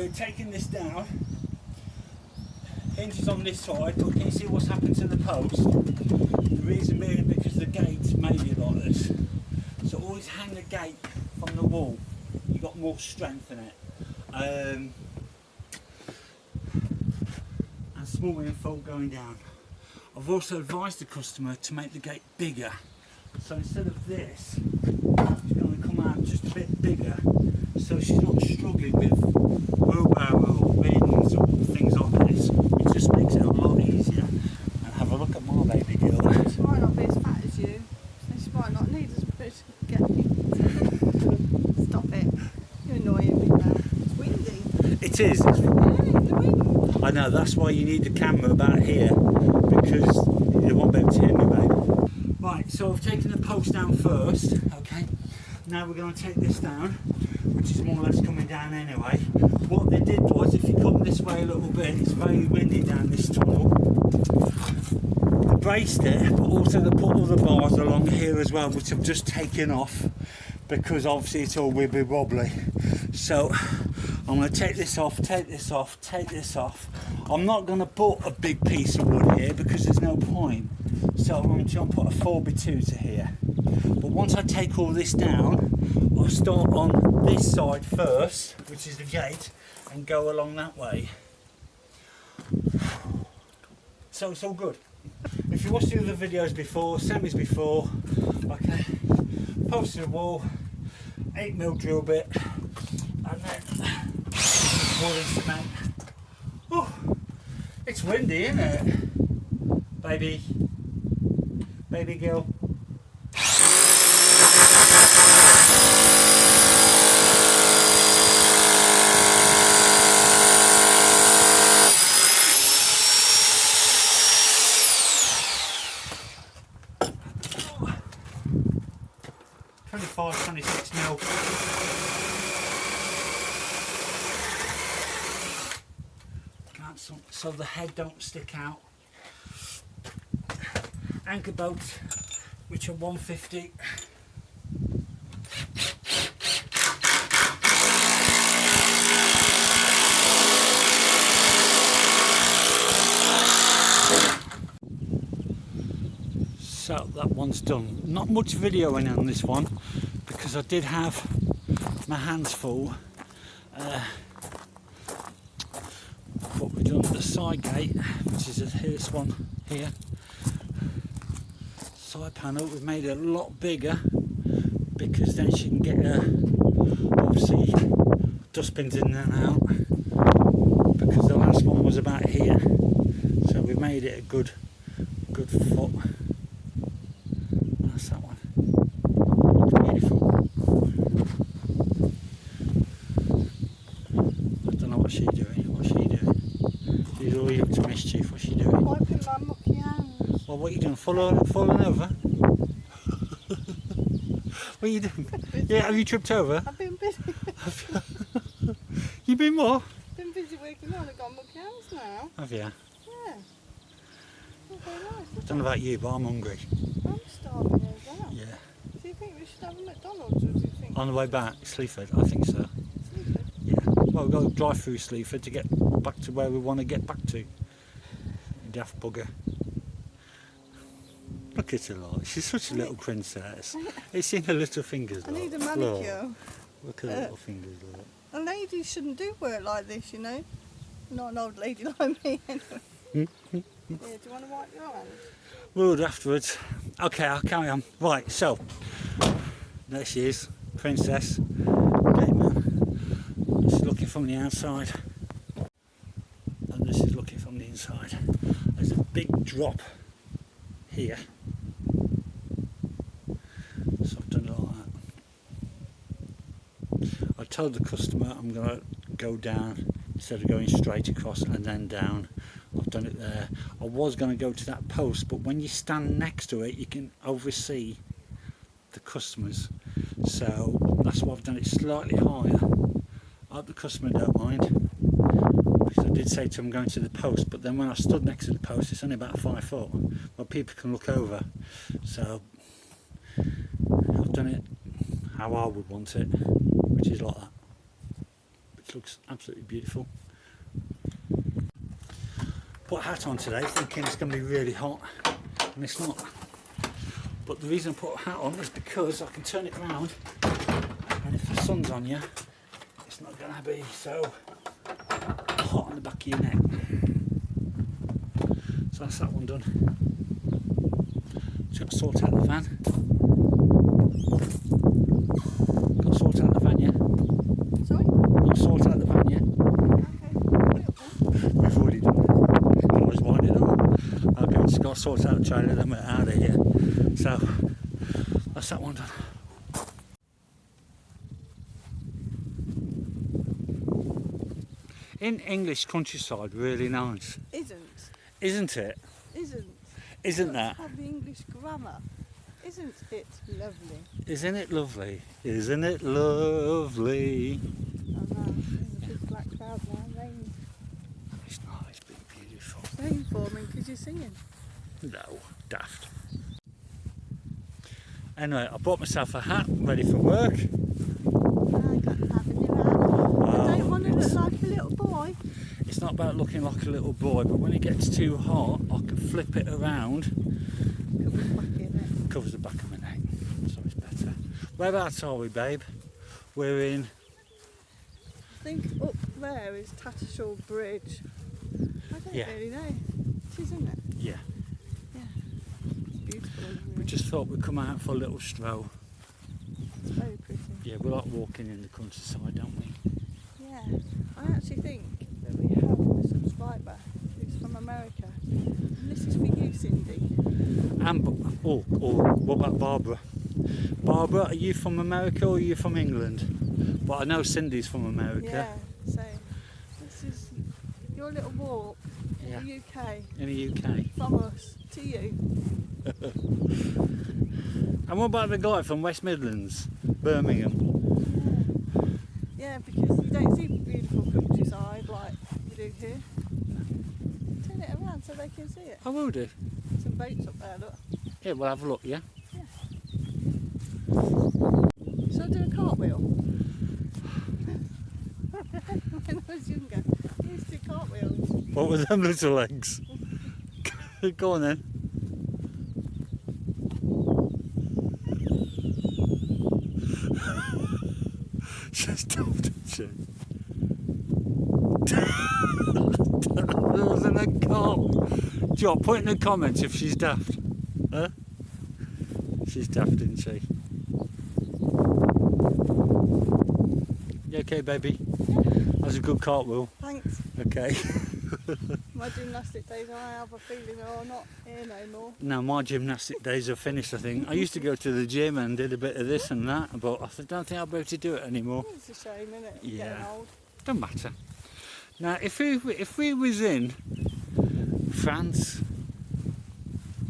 we're taking this down. Hinge is on this side, but can you see what's happened to the post? The reason being because the gate's made it like this. So always hang the gate from the wall. You've got more strength in it. And small info going down. I've also advised the customer to make the gate bigger. So instead of this, she's going to come out just a bit bigger, so she's not struggling with wheelbarrow or bins or things like this. It just makes it a lot easier. And have a look at my baby girl. She might not be as fat as you, so she might not need as much gate. Stop it. You're annoying me now. It's windy. It is. Yeah, the wind. I know, that's why you need the camera about here, because you won't be able to hear me, baby. Right, so I've taken the post down first, okay. Now we're going to take this down, which is more or less coming down anyway. What they did was, if you come this way a little bit, it's very windy down this tunnel. They braced it, but also they put all the bars along here as well, which I've just taken off, because obviously it's all wibbly wobbly. So I'm going to take this off, take this off, take this off. I'm not going to put a big piece of wood here because there's no point. So I'm going to put a 4x2 to here. But once I take all this down, I'll start on this side first, which is the gate, and go along that way. So it's all good. If you watched the other videos before, semis before, okay, post to the wall, 8mm drill bit, and then wood and cement. Oh, it's windy, isn't it? Baby girl. $25, $26 so the head don't stick out. Anchor bolts, which are 150. So that one's done. Not much videoing on this one because I did have my hands full. But we've done the side gate, which is this one here. Side panel, we've made it a lot bigger because then she can get her, obviously, dustbins in and out, because the last one was about here, so we made it a good foot. That's that one. Looks beautiful. I don't know what she's doing. What's she doing? She's always up to mischief. What's she doing? Wiping my mucky hands. Well, what are you doing? Falling over? What are you doing? Yeah, have you tripped over? I've been busy. You been what? Been busy working on. I've got mucky hands now. Have you? Yeah. Not very nice, I don't know about you, but I'm hungry. I'm starving as well. Yeah. Do you think we should have a McDonald's, or do you think? On the way back, Sleaford, I think so. Sleaford? Yeah. Well, we've got to drive through Sleaford to get back to where we want to get back to. Daft bugger. Look at her, like. She's such a little princess. It's in her little fingers. I need a Look. manicure. Look at her little fingers. Look. A lady shouldn't do work like this, you know. Not an old lady like me, anyway. Yeah, do you want to wipe your hands? We'll do afterwards. Okay, I'll carry on. Right, so there she is, princess. Okay, man. This is looking from the outside, and this is looking from the inside. There's a big drop here, so I've done it like that. I told the customer I'm going to go down instead of going straight across and then down. I've done it there. I was going to go to that post, but when you stand next to it you can oversee the customers, so that's why I've done it slightly higher. I hope the customer don't mind, because I did say to him going to the post, but then when I stood next to the post it's only about 5 foot, but people can look over, so I've done it how I would want it, which is like that. which looks absolutely beautiful. Put a hat on today thinking it's going to be really hot, and it's not. But the reason I put a hat on is because I can turn it around, and if the sun's on you, it's not going to be so hot on the back of your neck. So that's that one done. Just got to sort out the van. Got to sort out the van, yeah? Sorry? Got to sort out the van, yeah? Okay. We've already done it. I was winding up. Okay, just got to sort out the trailer, then we're out of here. So that's that one done. In English countryside, really nice, isn't it? Isn't that? Have the English grammar. Isn't it lovely? Isn't it lovely? Isn't it lovely? Oh no, there's a big black cloud now, rain. It's not, it's been beautiful. Rain forming because you're singing. No, daft. Anyway, I bought myself a hat, ready for work. I got to have a new hat. I don't want to look like a little boy. It's not about looking like a little boy, but when it gets too hot, I can flip it around. Covers the back of your neck. Covers the back of my neck, so it's better. Whereabouts are we, babe? We're in... I think up there is Tattershall Bridge. I don't Yeah. really know. It is, isn't it? Yeah. Yeah. It's beautiful. Isn't We it? just thought we'd come out for a little stroll. It's very pretty. Yeah, we like walking in the countryside, don't we? Yeah. I actually think that we have a subscriber who's from America. And this is for you, Cindy. And, what about Barbara? Barbara, are you from America or are you from England? But I know Cindy's from America. Yeah. So this is your little walk in Yeah. the UK In the UK. from us to you. And what about the guy from West Midlands, Birmingham? Yeah, because you don't see beautiful countryside like you do here. Turn it around so they can see it. I will do. Some boats up there, look. Yeah, we'll have a look, yeah? Shall I do a cartwheel? When I was younger, I used to do cartwheels. What were them little legs? Go on then. She's daft, isn't she? There wasn't a comment. Joe, put in the comments if she's daft. Huh? She's daft, isn't she? You okay, baby? That's a good cartwheel. Thanks. Okay. My gymnastic days, I have a feeling are not here no more. Now my gymnastic days are finished, I think. I used to go to the gym and did a bit of this and that, but I don't think I'll be able to do it anymore. It's a shame, isn't it? Yeah. Getting old. Don't matter. Now, if we was in France,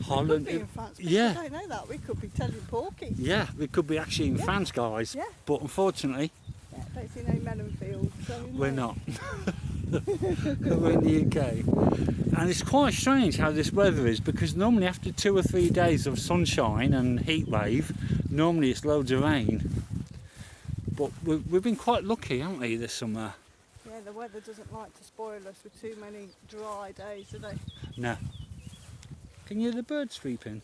Holland, Could be in France, but yeah. I don't know that. We could be telling porkies. yeah, we could be actually in Yeah. France, guys. Yeah. But unfortunately, Yeah, don't see no melon fields. So we're no. not. We're in the UK, and it's quite strange how this weather is, because normally after 2 or 3 days of sunshine and heat wave, normally it's loads of rain. But we've been quite lucky, haven't we, this summer? Yeah, the weather doesn't like to spoil us with too many dry days, do they? No. Can you hear the birds sweeping?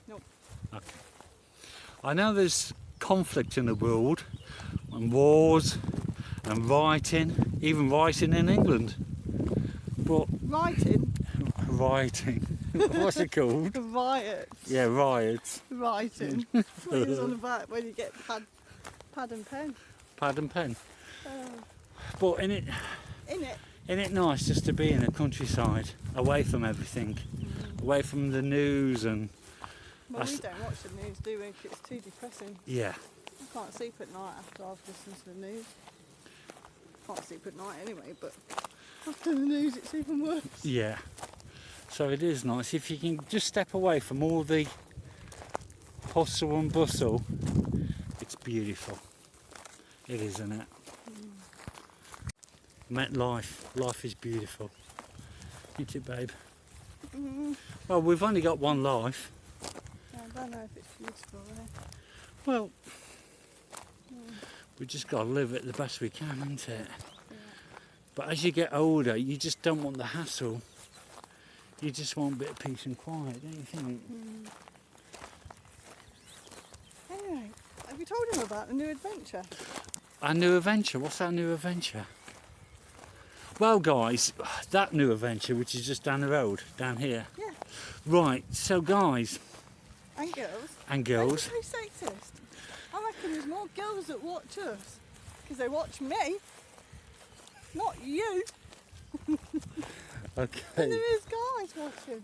Nope. Okay. I know there's conflict in the world, and wars, and rioting, even rioting in England. But Writing, rioting, what's it called? riots, Yeah, riots. writing. What is on about when you get pad and pen? Pad and pen. Oh, But isn't it nice just to be in the countryside, away from everything, away from the news and Well, we That's- don't watch the news, do we? 'Cause it's too depressing. yeah. I can't sleep at night after I've listened to the news. Can't sleep at night anyway, but after the news it's even worse. Yeah. So it is nice if you can just step away from all the hustle and bustle. It's beautiful. It is, isn't it? Met life. Life is beautiful. Isn't it, babe? Mm, Well, we've only got one life. I don't know if it's beautiful, eh? Well, We just got to live it the best we can, isn't it? But as you get older, you just don't want the hassle. You just want a bit of peace and quiet, don't you think? Anyway, have you told him about the new adventure? Our new adventure? What's our new adventure? Well, guys, that new adventure, which is just down the road, down here. Yeah. Right, so guys And girls. and girls, Don't be so sexist. I reckon there's more girls that watch us because they watch me, not you. And okay, there is guys watching.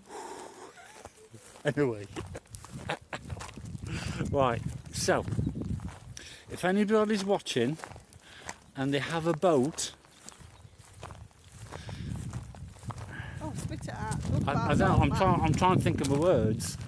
anyway. Right, so, if anybody's watching and they have a boat, Oh, spit it out. Talk I about don't, that, man. I'm trying to think of the words.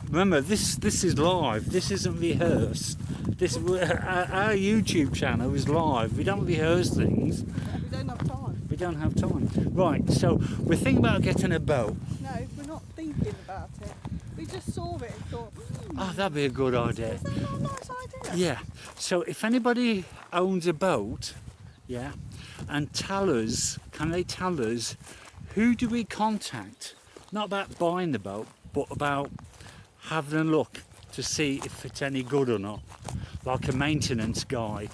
Remember, this is live. This isn't rehearsed. Our YouTube channel is live. We don't rehearse things. We don't have time. We don't have time. Right, so we're thinking about getting a boat. No, we're not thinking about it. We just saw it and thought, Oh, that'd be a good idea. is that not a nice idea? Yeah. So if anybody owns a boat, yeah, and can they tell us who do we contact? Not about buying the boat, but about having a look to see if it's any good or not. Like a maintenance guy.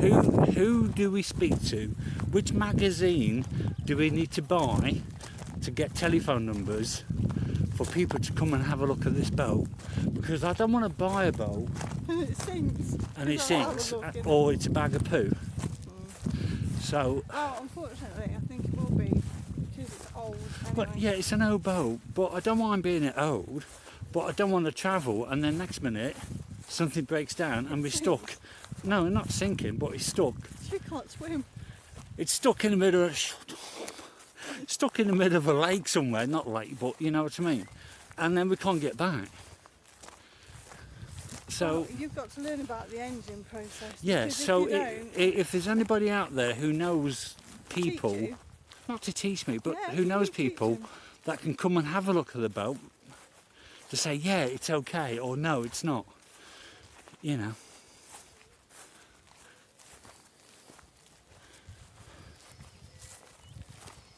Who do we speak to? Which magazine do we need to buy to get telephone numbers for people to come and have a look at this boat? Because I don't want to buy a boat And it sinks. and it I'll have a sinks, look, innit? or it's a bag of poo. So, Well, unfortunately, I think it will be because it's old. Anyway. but yeah, it's an old boat, but I don't mind being it old, but I don't want to travel and then next minute something breaks down and we're stuck. No, not sinking, but it's stuck. You can't swim. It's stuck in the middle of stuck in the middle of a lake somewhere, not lake, but you know what I mean. And then we can't get back. So Well, you've got to learn about the engine process. yeah, because so if you don't, if there's anybody out there who knows teach people, you. not to teach me, but Yeah, who knows you teach people them. that can come and have a look at the boat to say, yeah, it's okay, or no, it's not. You know.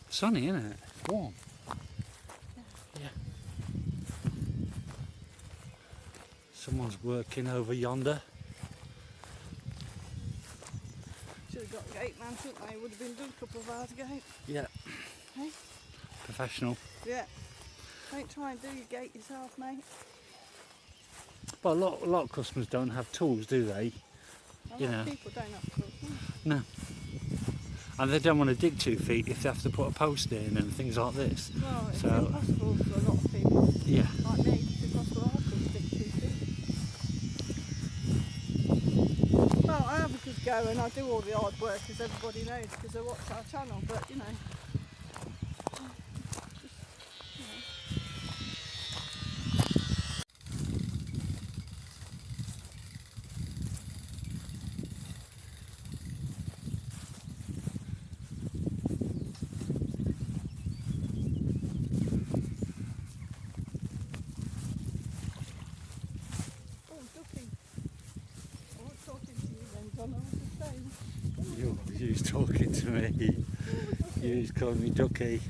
Sunny, isn't it? It's warm. Yeah. Someone's working over yonder. Should have got gate man, shouldn't they? Would have been done a couple of hours ago. Yeah. Hey? Professional. Yeah. Don't try and do your gate yourself, mate. Well, a lot of customers don't have tools, do they? A You lot know. of people don't have tools. No. And they don't want to dig 2 feet if they have to put a post in and things like this. Well, it's So- impossible for a lot of people. Yeah. Like me, it's impossible. I couldn't stick 2 feet. Well, I have a good go and I do all the hard work, as everybody knows, because they watch our channel, but you know. Oh, ducky. I wasn't talking to you then, John. I was just saying. You was talking to me. You was calling me ducky.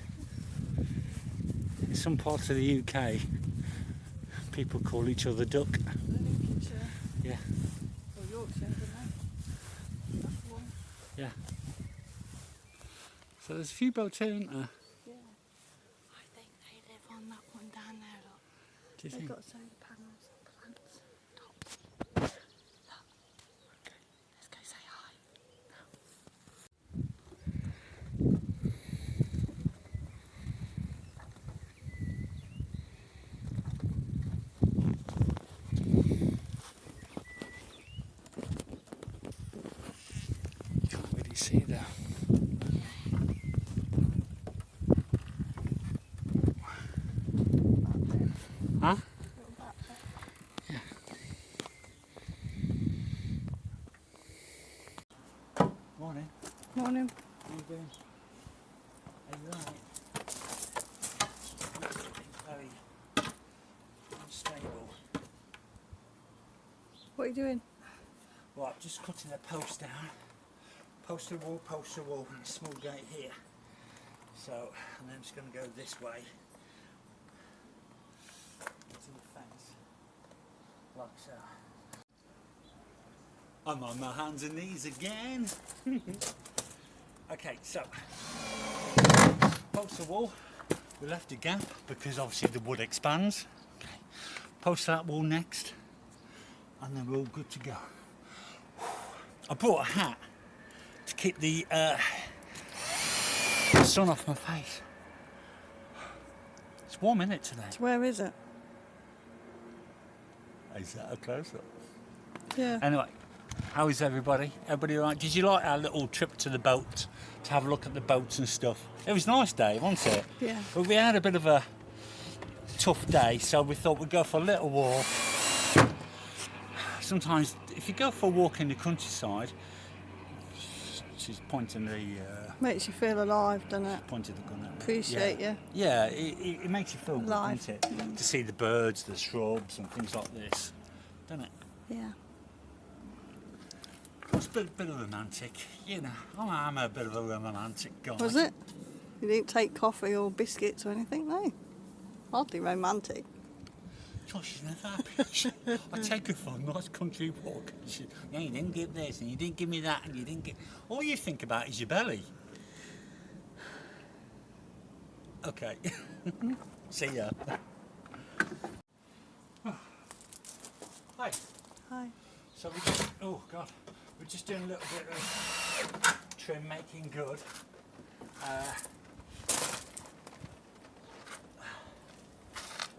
In some parts of the UK, people call each other duck. Lincolnshire. Yeah. Or Yorkshire, I don't know. That's the one. Yeah. So there's a few boats here, isn't there? Yeah. I think they live on that one down there, look. Do you They've think? got solar panels and plants. Top. Look. Okay. Let's go say hi. You can't really see that. Huh? Little back there. Morning. Morning. How you doing? Are you alright? Very unstable. What are you doing? Right, just cutting the post down. Post to wall, and a small gate here. So, and then I'm just going to go this way. To the fence. Like so. I'm on my hands and knees again. Okay, so post the wall. We left a gap because obviously the wood expands. Okay. Post that wall next, and then we're all good to go. I brought a hat to keep the sun off my face. It's warm, isn't it, today? So where is it? Is that a close-up? Yeah. Anyway, how is everybody? Everybody all right? Did you like our little trip to the boat, to have a look at the boats and stuff? It was nice, Dave, wasn't it? Yeah. But we had a bit of a tough day, so we thought we'd go for a little walk. Sometimes, if you go for a walk in the countryside, she's pointing the... Makes you feel alive, doesn't it? pointed the gun at me. Appreciate you. Yeah, it makes you feel good, Alive. doesn't it? To see the birds, the shrubs and things like this, doesn't it? Yeah. It's a bit of romantic, you know. I'm a bit of a romantic guy. Was it? You didn't take coffee or biscuits or anything, no? Hardly romantic. Josh, she's never happy. I take her for a nice country walk. She, yeah, you didn't give this and you didn't give me that and you didn't give... All you think about is your belly. Okay. See ya. Hi. Hi. So we just... Oh, God. We're just doing a little bit of trim, making good.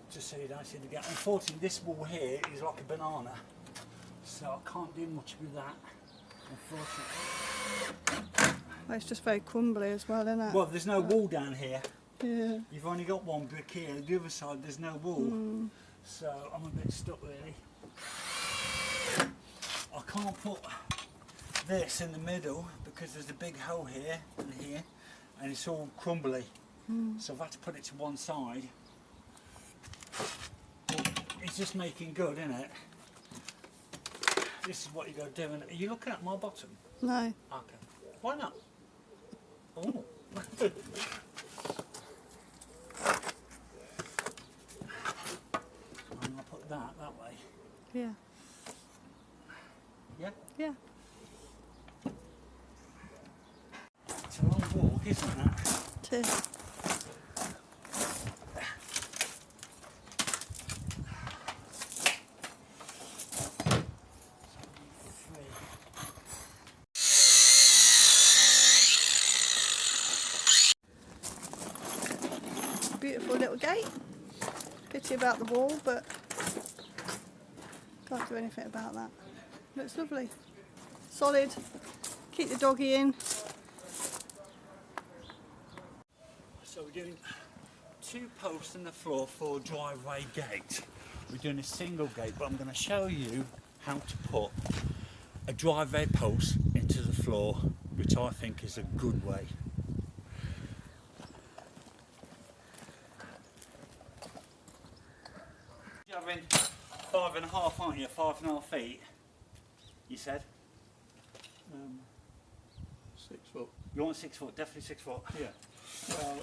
Just so you don't see the gap. Unfortunately, this wall here is like a banana, so I can't do much with that, unfortunately. Well, it's just very crumbly as well, isn't it? Well, there's no wall down here. Yeah. You've only got one brick here. The other side, there's no wall. So I'm a bit stuck, really. I can't put this in the middle because there's a big hole here and here, and it's all crumbly. So I've had to put it to one side. It's just making good, isn't it? This is what you got to do. Are you looking at my bottom? No. Okay. Why not? Oh. I'm going to put that way. Yeah. Yeah? Yeah. It's a long walk, isn't it? Two. Beautiful little gate. Pity about the wall, but can't do anything about that. Looks lovely. Solid. Keep the doggy in. So we're doing 2 posts in the floor for a driveway gate. We're doing a single gate, but I'm going to show you how to put a driveway post into the floor, which I think is a good way. You're having 5.5, aren't you? 5.5 feet, you said? 6 foot. You want 6 foot, definitely 6 foot. Yeah. Well,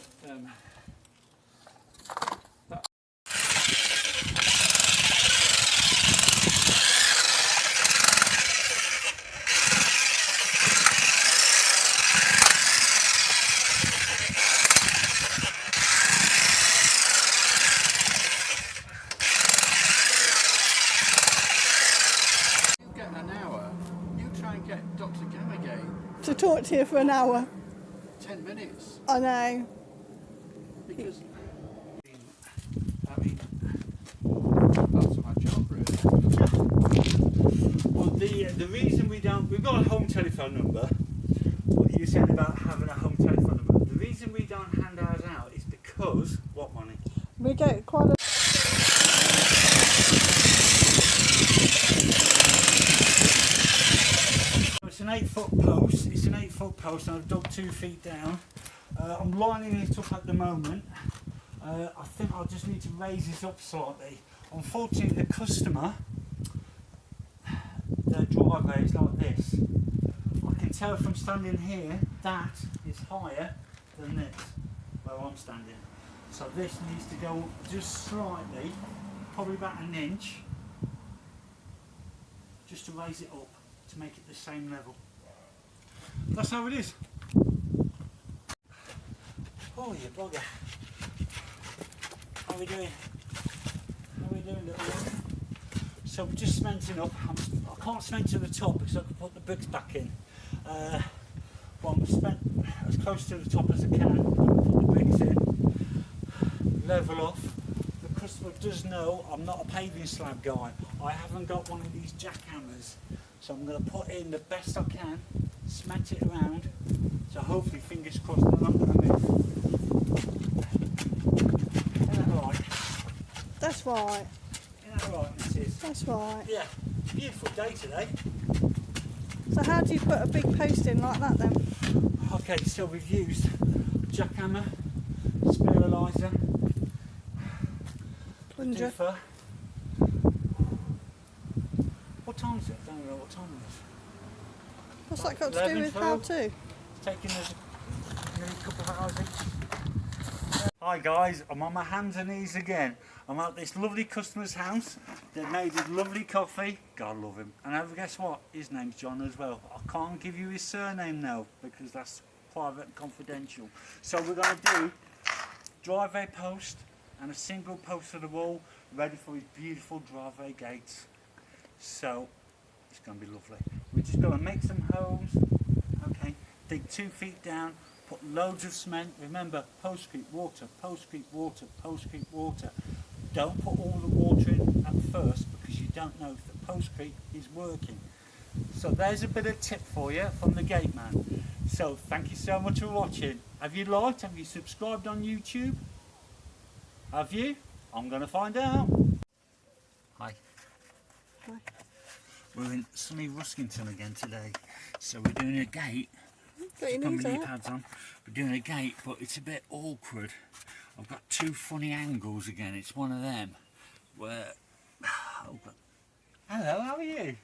you get an hour. You try and get Dr. Gamagate To talk to you for an hour. 10 minutes. I know. Because, I mean, that's my job, really. Well, the reason we've got a home telephone number. What you said about having a home telephone number. The reason we don't hand ours out is because what money? We get quite a... It's an 8-foot post. It's an 8-foot post, and I've dug 2 feet down. I'm lining it up at the moment. I think I'll just need to raise this up slightly. Unfortunately, the customer their driveway is like this. I can tell from standing here that is higher than this, where I'm standing. So this needs to go just slightly, probably about an inch, just to raise it up, to make it the same level. That's how it is. Oh, you bugger. How are we doing? How are we doing, little one? So we're just cementing up. I can't cement to the top because I can put the bricks back in. But I'm cement as close to the top as I can. Put the bricks in, level off. The customer does know I'm not a paving slab guy. I haven't got one of these jackhammers. So I'm going to put in the best I can, cement it around. So hopefully, fingers crossed, they're not going to move. Isn't that right? That's right. Isn't that right, Mrs.? That's right. Yeah, beautiful day today. So how do you put a big post in like that then? Okay, so we've used jackhammer, spiralizer, Plunger. doofer. What time is it? I don't know what time it is. What's that got to do 11, with 12? how to? It's taking us nearly a couple of hours each. Hi guys, I'm on my hands and knees again. I'm at this lovely customer's house. They've made us lovely coffee. God love him. And guess what? His name's John as well. I can't give you his surname now because that's private and confidential. So we're going to do driveway post and a single post to the wall ready for his beautiful driveway gates. So it's going to be lovely. We're just going to make some holes, okay, dig 2 feet down, put loads of cement. Remember, postcrete water, postcrete water, postcrete water. Don't put all the water in at first because you don't know if the postcrete is working. So there's a bit of tip for you from the gate man. So thank you so much for watching. Have you liked? Have you subscribed on YouTube? Have you? I'm going to find out. Hi. Hi. We're in sunny Ruskington again today. So we're doing a gate. Got your Put knees my knee out. pads on. We're doing a gate, but it's a bit awkward. I've got 2 funny angles again. It's one of them where. Oh, but, hello, how are you?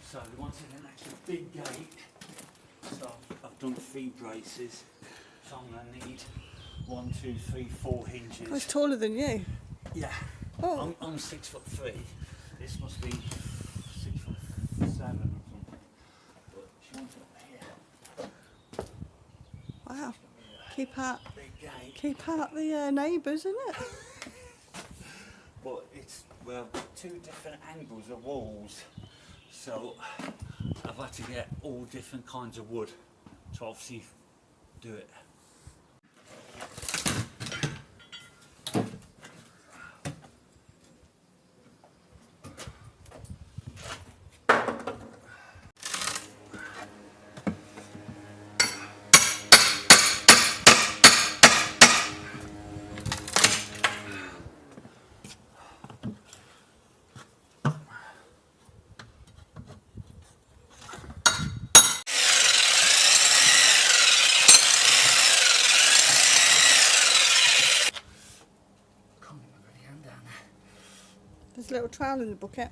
So we wanted an extra big gate. So I've done 3 braces. So I'm going to need 1, 2, 3, 4 hinges. I was taller than you. Yeah. Oh. I'm 6'3". This must be 6'7" or something. But she wants it up here. Wow. Keep out Big gate. the neighbours, isn't it? But it's, well, 2 different angles of walls. So I've had to get all different kinds of wood to obviously do it. There's a little trowel in the bucket.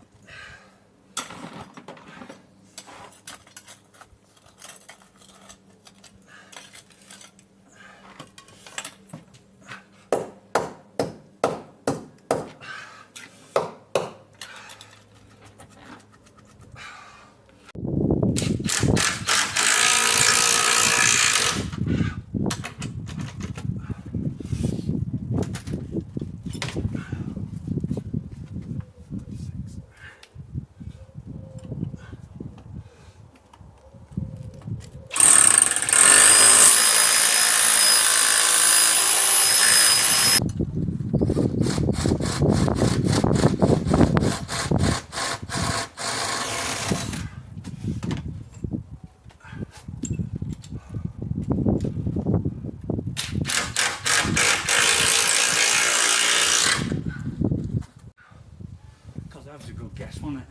That was a good guess, wasn't it?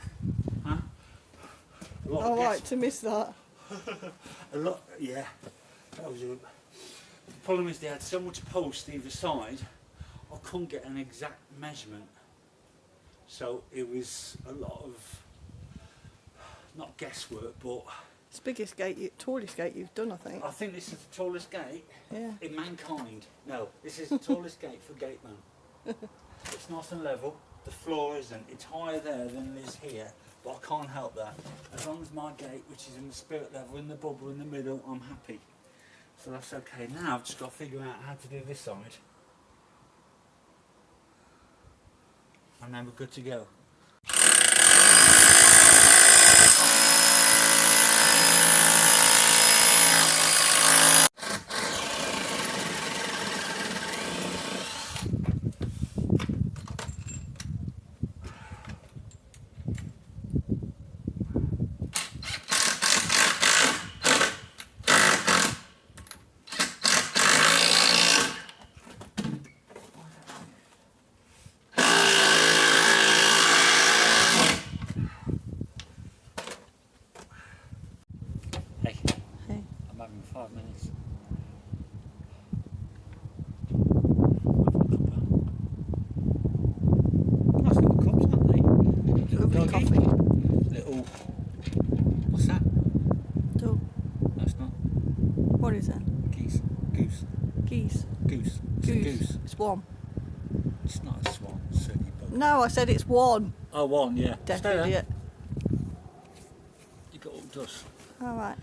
Huh? A lot of All right, guess. to miss that. A lot, yeah. That was a, the problem is they had so much post either side, I couldn't get an exact measurement. So it was a lot of not guesswork, but It's the biggest gate, tallest gate you've done, I think. I think this is the tallest gate Yeah. in mankind. No, this is the tallest gate for gate man. It's nice and level. The floor isn't. It's higher there than it is here, but I can't help that. As long as my gate, which is in the spirit level, in the bubble in the middle, I'm happy. So that's okay. Now I've just got to figure out how to do this side. And then we're good to go. Hey, Hey. I'm having 5 minutes. Nice little cups, aren't they? Little Lovely doggy. coffee. Little. What's that? Dog. That's not. What is that? Geese. Goose. Geese. Goose. It's a goose. It's one. It's not a swan. Silly bug. No, I said it's one. Oh, one, yeah. Deaf Stay there. idiot. You got all dust. Alright.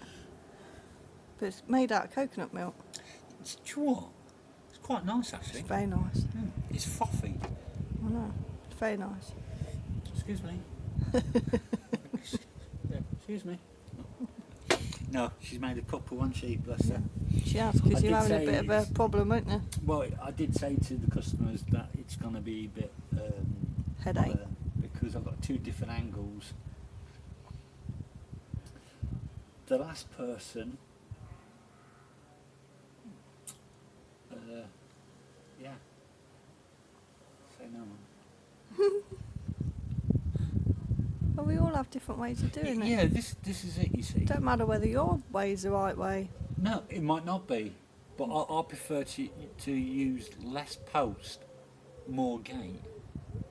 But it's made out of coconut milk. It's, do you know what? It's quite nice, It's actually. very nice. Mm, it's frothy. I know. It's very nice. Excuse me. Yeah, excuse me. No, she's made a couple, hasn't she? Bless her. She has, I because did you're having a say bit of a it's- problem, aren't you? Well, I did say to the customers that it's going to be a bit Headache. because I've got 2 different angles. The last person, yeah, say no. Well, we all have different ways of doing it. Yeah, this is it. You see. It don't matter whether your way's the right way. No, it might not be, but I prefer to use less post, more gate.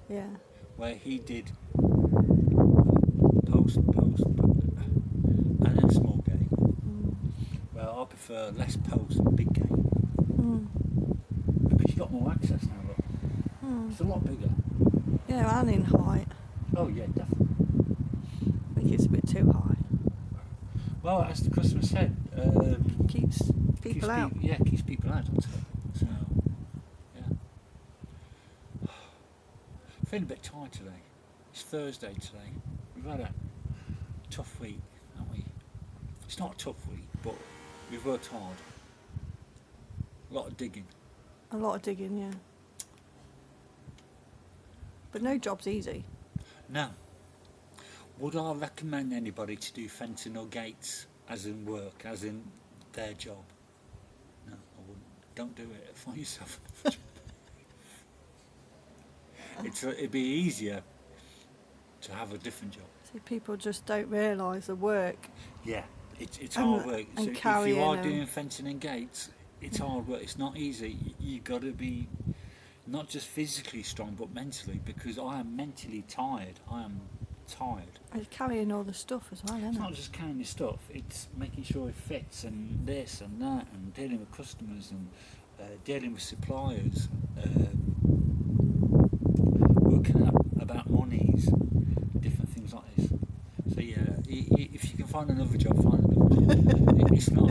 Yeah. Where he did post, and then small gate. Well, I prefer less post and big gate Mm. because you've got more access now. Look, Mm. it's a lot bigger. Yeah, and in height. Oh yeah, definitely. I think it's a bit too high. Well, as the customer said, Keeps people out. Keeps people out. Doesn't it? So, yeah. Feeling a bit tired today. It's Thursday today. We've had a tough week, haven't we? It's not a tough week, but we've worked hard. A lot of digging. A lot of digging, yeah. But no job's easy. Now, would I recommend anybody to do fencing or gates as in work, as in their job? No, I wouldn't. Don't do it. Find yourself another job. It'd be easier to have a different job. See, people just don't realise the work. Yeah, it's And- hard work. and So if carrying you are them. doing fencing and gates, it's hard work. It's not easy. You've got to be not just physically strong, but mentally, because I am mentally tired. I am tired. And carrying all the stuff as well, It's isn't not it? just carrying your stuff, it's making sure it fits and this and that and dealing with customers and dealing with suppliers, working out about monies, different things like this. So yeah, if you can find another job, find another job. It's not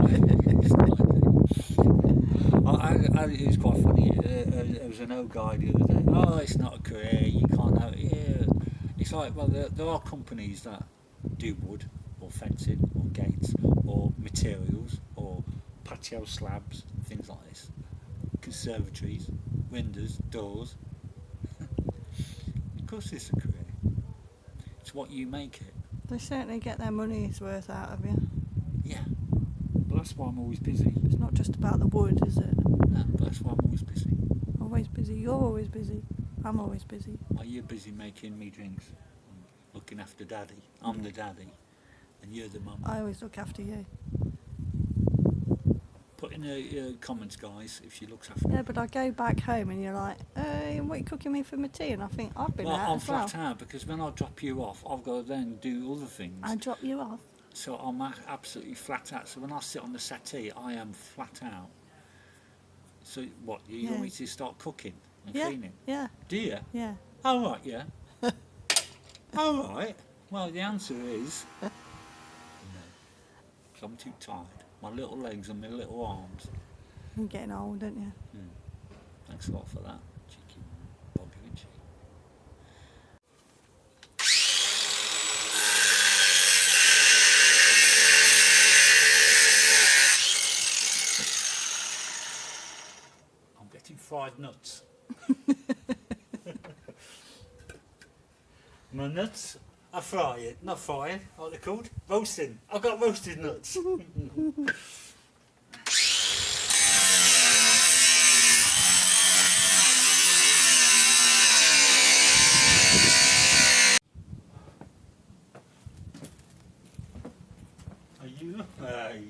it was quite funny. There was an old guy the other day. Oh, it's not a career. You can't have it. Yeah. It's like, well, there are companies that do wood or fencing or gates or materials or patio slabs, things like this. Conservatories, windows, doors. Of course, it's a career. It's what you make it. They certainly get their money's worth out of you. Yeah. But that's why I'm always busy. It's not just about the wood, is it? No, but that's why I'm always busy. Always busy. You're always busy. I'm always busy. While you're busy making me drinks, and looking after daddy. I'm the daddy, and you're the mum. I always look after you. Putting in the comments, guys, if she looks after me. Yeah, but I go back home and you're like, hey, what are you cooking me for my tea? And I think, I've been Well, out I'm as well. flat out because when I drop you off, I've got to then do other things. I drop you off. So I'm absolutely flat out. So when I sit on the settee, I am flat out. So what, you want Yeah. me to start cooking and Yeah, cleaning? yeah, Do you? yeah. Oh, right, yeah. All right. Well, the answer is no. 'Cause I'm too tired. My little legs and my little arms. You're getting old, aren't you? Thanks a lot for that, cheeky Bobby, isn't she? I'm getting fried nuts. My nuts are frying, not frying, what they're called? Roasting. I've got roasted nuts. Are you?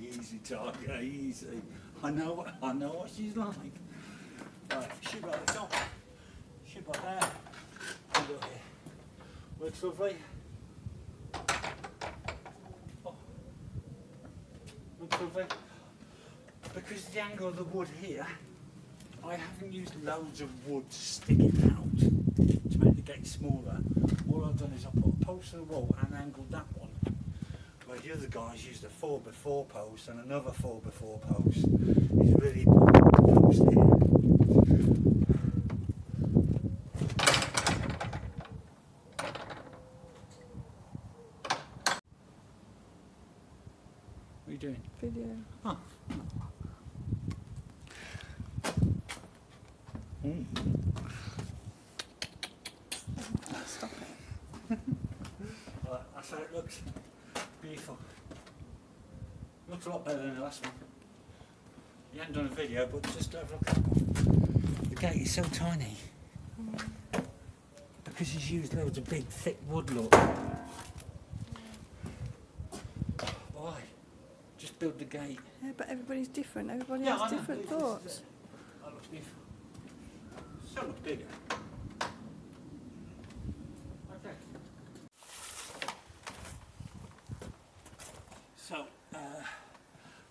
Easy, Tiger, easy. I know what she's like. Right, shoot right at the top. Shoot right there. And look here. Works lovely. Oh. Looks lovely. Because the angle of the wood here, I haven't used loads of wood sticking out to make the gate smaller. All I've done is I put a post in the wall and angled that one. Where the other guys used a 4x4 post and another 4x4 post. He's really put the post here. What are you doing? Video. Oh. Stop it. Right, that's how it looks. Beautiful. Looks a lot better than the last one. You haven't done a video, but just have a look at that one. The gate is so tiny. Because he's used loads of big, thick wood, look. Why? Just build the gate. Yeah, but everybody's different. Everybody Yeah, I has know. different This is thoughts. it. That looks beautiful. So much bigger. Okay. So,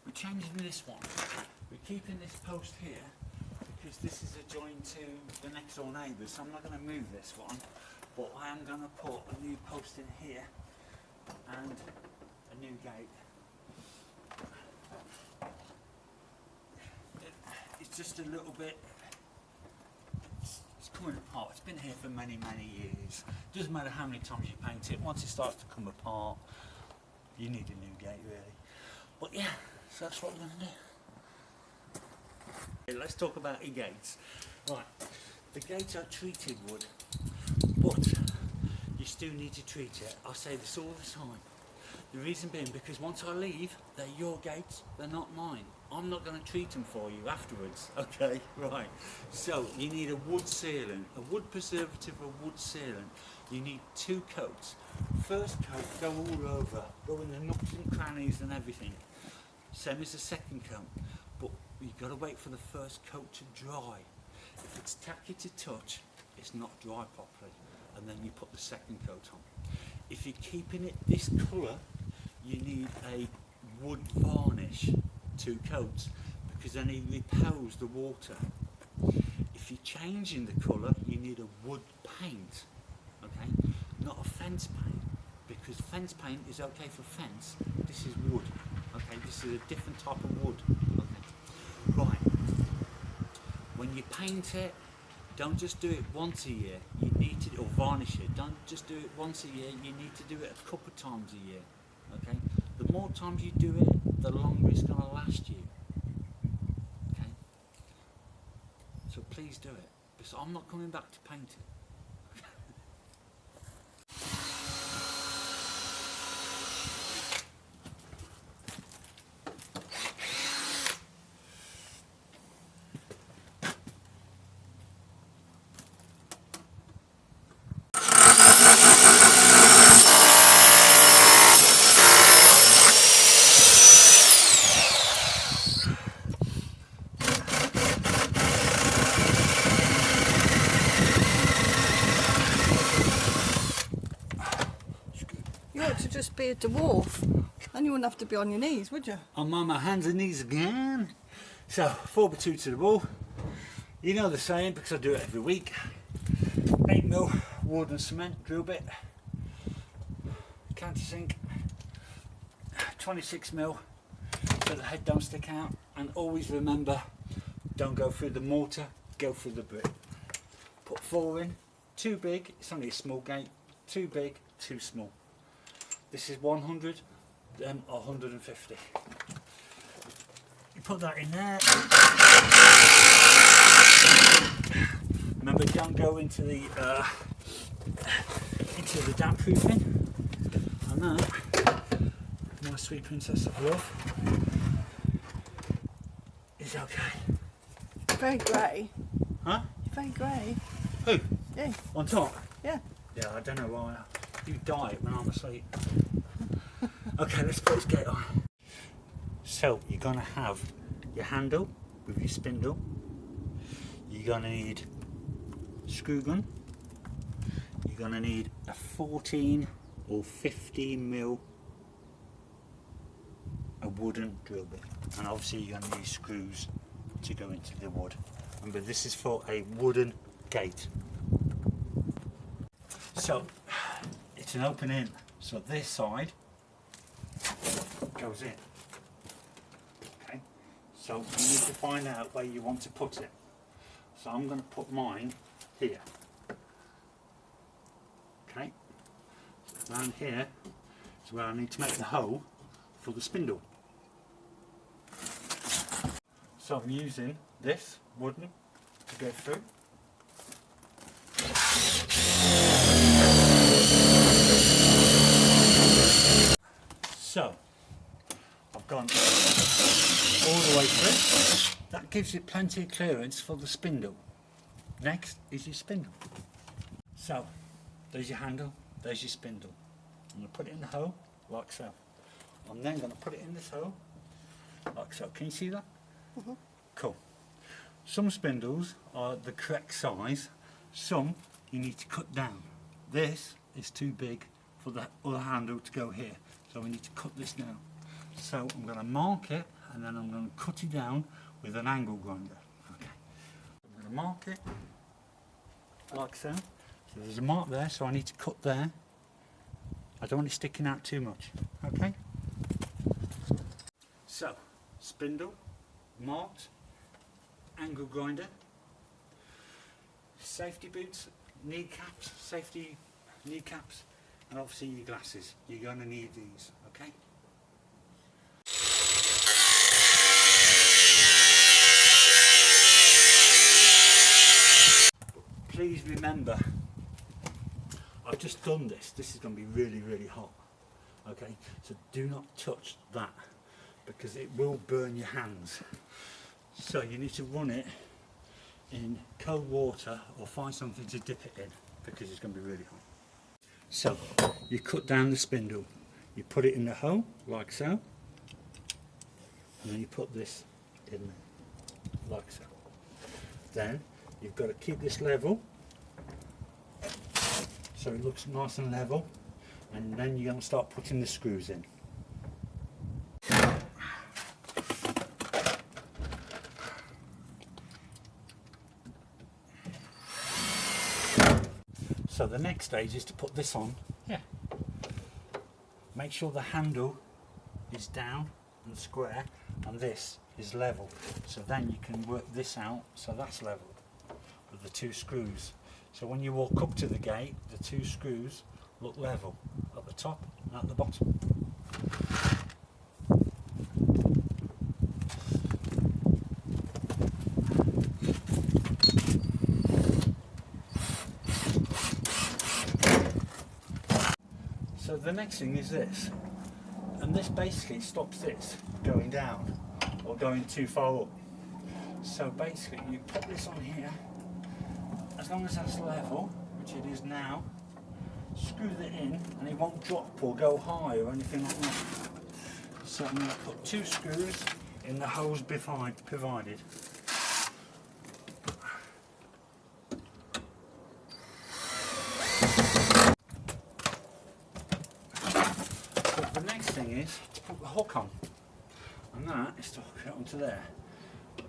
we're changing this one. We're keeping this post here because this is adjoined to the next door neighbours. So I'm not going to move this one, but I am going to put a new post in here and a new gate. It's just a little bit, it's coming apart. It's been here for many, many years. Doesn't matter how many times you paint it, once it starts to come apart, you need a new gate really. But yeah, so that's what we're going to do. Okay, let's talk about e-gates. Right, the gates are treated wood, but you still need to treat it. I say this all the time. The reason being because once I leave, they're your gates, they're not mine. I'm not going to treat them for you afterwards, okay? Right, so you need a wood sealant, a wood preservative, a wood sealant. You need 2 coats. First coat, go all over, go in the nooks and crannies and everything. Same as the second coat, but you've got to wait for the first coat to dry. If it's tacky to touch, it's not dry properly, and then you put the second coat on. If you're keeping it this colour, you need a wood varnish, 2 coats, because then it repels the water. If you're changing the colour, you need a wood paint, okay? Not a fence paint, because fence paint is okay for fence. This is wood, okay? This is a different type of wood, okay? Right. When you paint it, don't just do it once a year. You need to, or varnish it. Don't just do it once a year. You need to do it a couple of times a year, okay? The more times you do it, the longer it's going to last you. Okay? So please do it. Because I'm not coming back to paint it. be a dwarf. Then you wouldn't have to be on your knees, would you? I'm on my hands and knees again. So 4x2 to the wall. You know the saying because I do it every week. 8mm wood and cement drill bit. Countersink. 26mm so the head don't stick out. And always remember, don't go through the mortar, go through the brick. Put 4 in. Too big, it's only a small gate. Too big, too small. This is 100, them are 150. You put that in there. Remember, don't go into the damp proofing. And that, my sweet princess of love, is okay. Very grey. Huh? You're very grey. Who? Yeah. On top? Yeah. Yeah, I don't know why. You die when I'm asleep. Okay, let's put this gate on. So you're going to have your handle with your spindle. You're going to need screw gun. You're going to need a 14 or 15mm a wooden drill bit, and obviously you're going to need screws to go into the wood. Remember, this is for a wooden gate. So it's an open in, so this side goes in. Okay, so you need to find out where you want to put it. So I'm going to put mine here. Okay, so around here is where I need to make the hole for the spindle. So I'm using this wooden to go through. So I've gone all the way through. That gives you plenty of clearance for the spindle. Next is your spindle. So there's your handle, there's your spindle. I'm going to put it in the hole like so. I'm then going to put it in this hole like so. Can you see that? Mm-hmm. Cool. Some spindles are the correct size, some you need to cut down. This is too big for the other handle to go here, so we need to cut this down. So I'm going to mark it and then I'm going to cut it down with an angle grinder. Okay. I'm going to mark it like so. So there's a mark there, so I need to cut there. I don't want it sticking out too much. Okay. So spindle marked, angle grinder, safety boots, kneecaps, safety kneecaps, and obviously your glasses. You're going to need these, okay? Please remember, I've just done this. This is going to be really, really hot, okay? So do not touch that because it will burn your hands. So you need to run it in cold water or find something to dip it in because it's going to be really hot. So you cut down the spindle, you put it in the hole like so, and then you put this in there like so. Then you've got to keep this level so it looks nice and level, and then you're going to start putting the screws in. So the next stage is to put this on here. Make sure the handle is down and square and this is level. So then you can work this out so that's level with the two screws. So when you walk up to the gate, the two screws look level at the top and at the bottom. So the next thing is this, and this basically stops this going down or going too far up. So basically you put this on here, as long as that's level, which it is now, screw it in and it won't drop or go high or anything like that. So I'm going to put two screws in the holes provided. put the hook on, and that is to hook it onto there.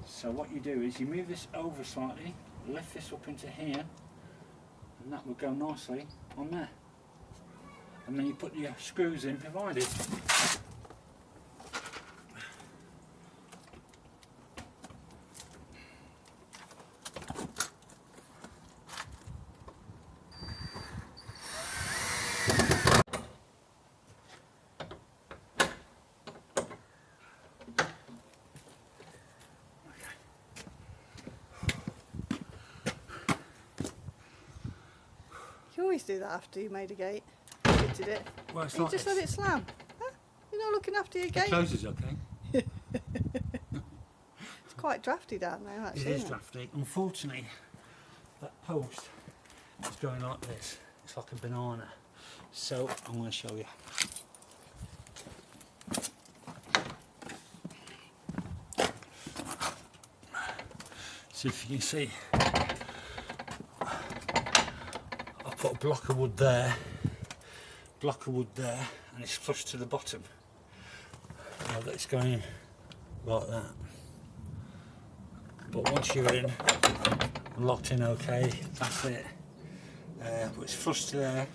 So what you do is you move this over slightly, lift this up into here, and that will go nicely on there. And then you put your screws in provided. You always do that after you made a gate. Fitted it. Well, it's You like just this. let it slam. Huh? You're not looking after your It gate. closes okay. It's quite drafty down there, It actually. is isn't drafty. Unfortunately, that post is going like this. It's like a banana. So I'm going to show you. See if you can see. I put a block of wood there, and it's flush to the bottom. Now that it's going like that. But once you're in, locked in okay, that's it. But it's flush to there,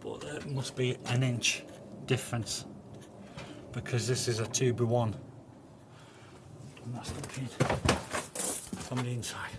but there must be an inch difference because this is a 2x1, and that's looking from the inside.